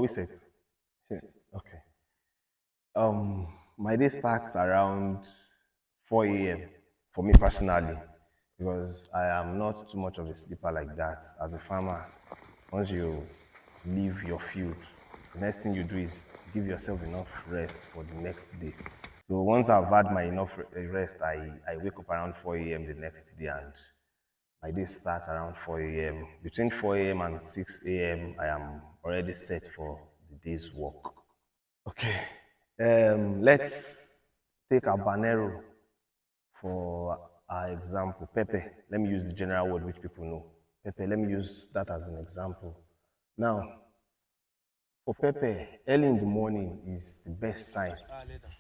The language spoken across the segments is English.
we set? Yeah. Okay. My day starts around 4 a.m. for me personally, because I am not too much of a sleeper like that. As a farmer, once you leave your field, the next thing you do is give yourself enough rest for the next day. So once I've had my enough rest, I wake up around 4 a.m. the next day, and my day starts around 4 a.m. Between 4 a.m. and 6 a.m., I am already set for the day's work. Okay, let's take habanero for our example. Pepper, let me use the general word which people know. Pepper, let me use that as an example. Now, for pepper, early in the morning is the best time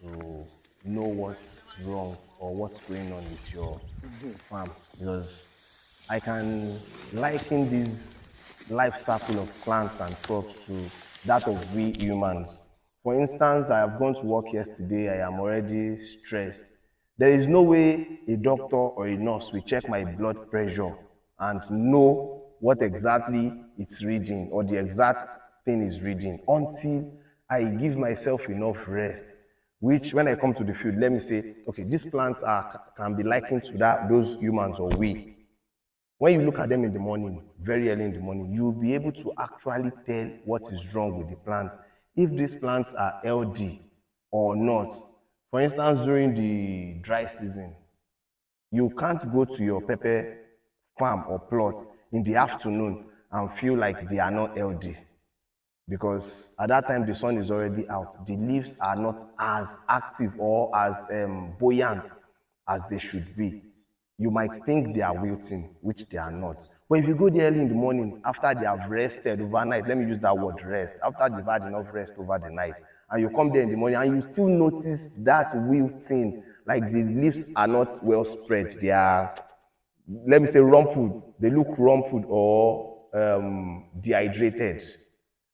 to know what's wrong or what's going on with your farm, because I can liken this life cycle of plants and crops to that of we humans. For instance, I have gone to work yesterday, I am already stressed. There is no way a doctor or a nurse will check my blood pressure and know what exactly it's reading or the exact thing is reading until I give myself enough rest. Which, when I come to the field, let me say, okay, these plants can be likened to those humans or we. When you look at them in the morning, very early in the morning, you'll be able to actually tell what is wrong with the plant. If these plants are healthy or not. For instance, during the dry season, you can't go to your pepper farm or plot in the afternoon and feel like they are not healthy, because at that time the sun is already out. The leaves are not as active or as buoyant as they should be. You might think they are wilting, which they are not. But if you go there early in the morning, after they have rested overnight, let me use that word rest, after they've had enough rest over the night, and you come there in the morning and you still notice that wilting, like the leaves are not well spread, they are, let me say, rumpled, they look rumpled or dehydrated,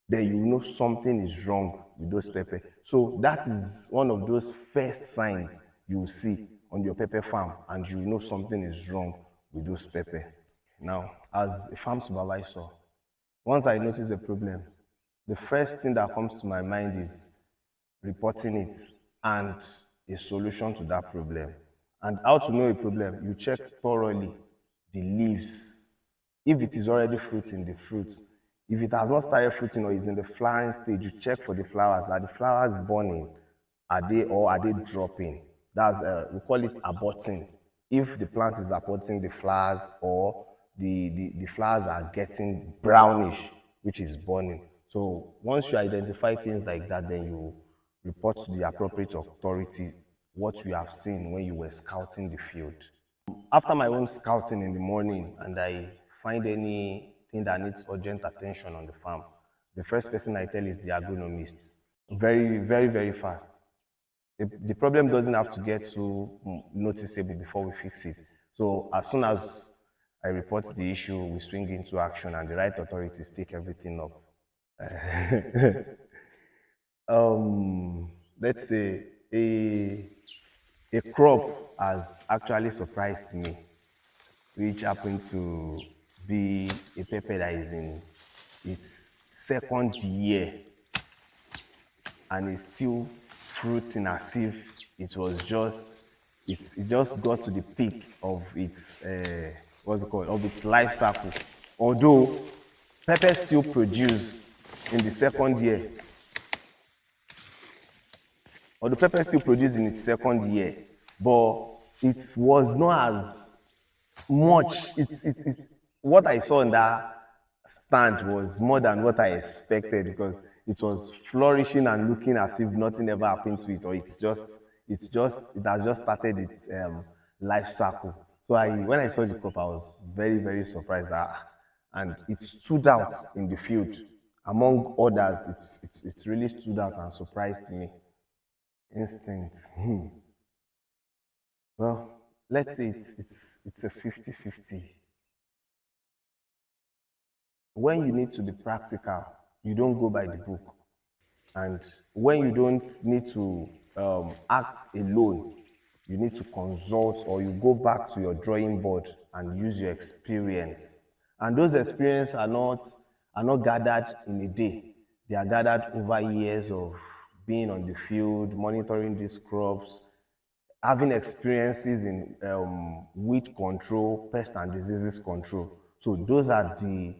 then you know something is wrong with those pepper. So that is one of those first signs you will see on your pepper farm, and you know something is wrong with those pepper. Now, as a farm supervisor, once I notice a problem, the first thing that comes to my mind is reporting it and a solution to that problem. And how to know a problem? You check thoroughly the leaves. If it is already fruiting, the fruit. If it has not started fruiting or is in the flowering stage, you check for the flowers. Are the flowers burning? Are they dropping? That's we call it aborting. If the plant is aborting the flowers, or the flowers are getting brownish, which is burning. So once you identify things like that, then you report to the appropriate authority what you have seen when you were scouting the field. After my own scouting in the morning, and I find anything that needs urgent attention on the farm, the first person I tell is the agronomist. Very, very, very fast. The problem doesn't have to get too noticeable before we fix it. So as soon as I report the issue, we swing into action, and the right authorities take everything up. Let's say a crop has actually surprised me, which happened to be a pepper that is in its second year and is still fruiting as if it was just, it just got to the peak of its what's it called, of its life cycle. Although peppers still produce in the second year, in its second year, but it was not as much. What I saw in that stand was more than what I expected, because it was flourishing and looking as if nothing ever happened to it, or it has just started its life cycle. So when I saw the crop, I was very, very surprised and it stood out in the field among others. It really stood out and surprised me. Instinct. Well, let's say it's a 50-50. When you need to be practical, you don't go by the book. And when you don't need to act alone, you need to consult, or you go back to your drawing board and use your experience. And those experiences are not gathered in a day. they are gathered over years of being on the field, monitoring these crops, having experiences in weed control, pest and diseases control. So those are the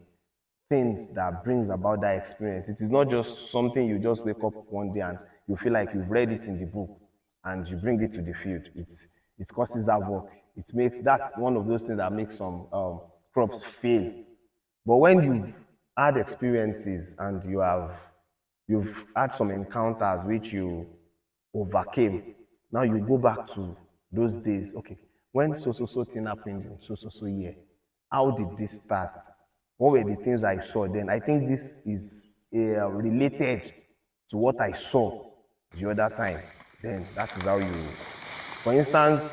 things that brings about that experience. It is not just something you just wake up one day and you feel like you've read it in the book and you bring it to the field. It causes havoc. It makes, that's one of those things that makes some crops fail. But when you've had experiences and you've had some encounters which you overcame, now you go back to those days. Okay, when so thing happened in so year, how did this start? What were the things I saw then? I think this is related to what I saw the other time. Then that is how you, for instance,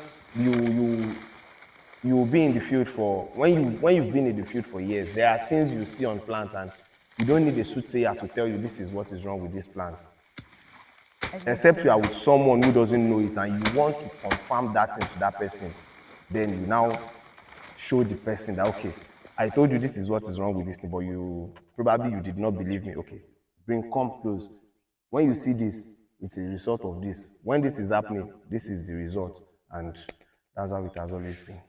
you will be in the field for, when you've been in the field for years, there are things you see on plants and you don't need a soothsayer to tell you this is what is wrong with these plants. Except you are with someone who doesn't know it and you want to confirm that thing to that person, then you now show the person that, okay, I told you this is what is wrong with this thing, but you probably you did not believe me. Okay, come close. When you see this, it's a result of this. When this is happening, this is the result. And that's how it has always been.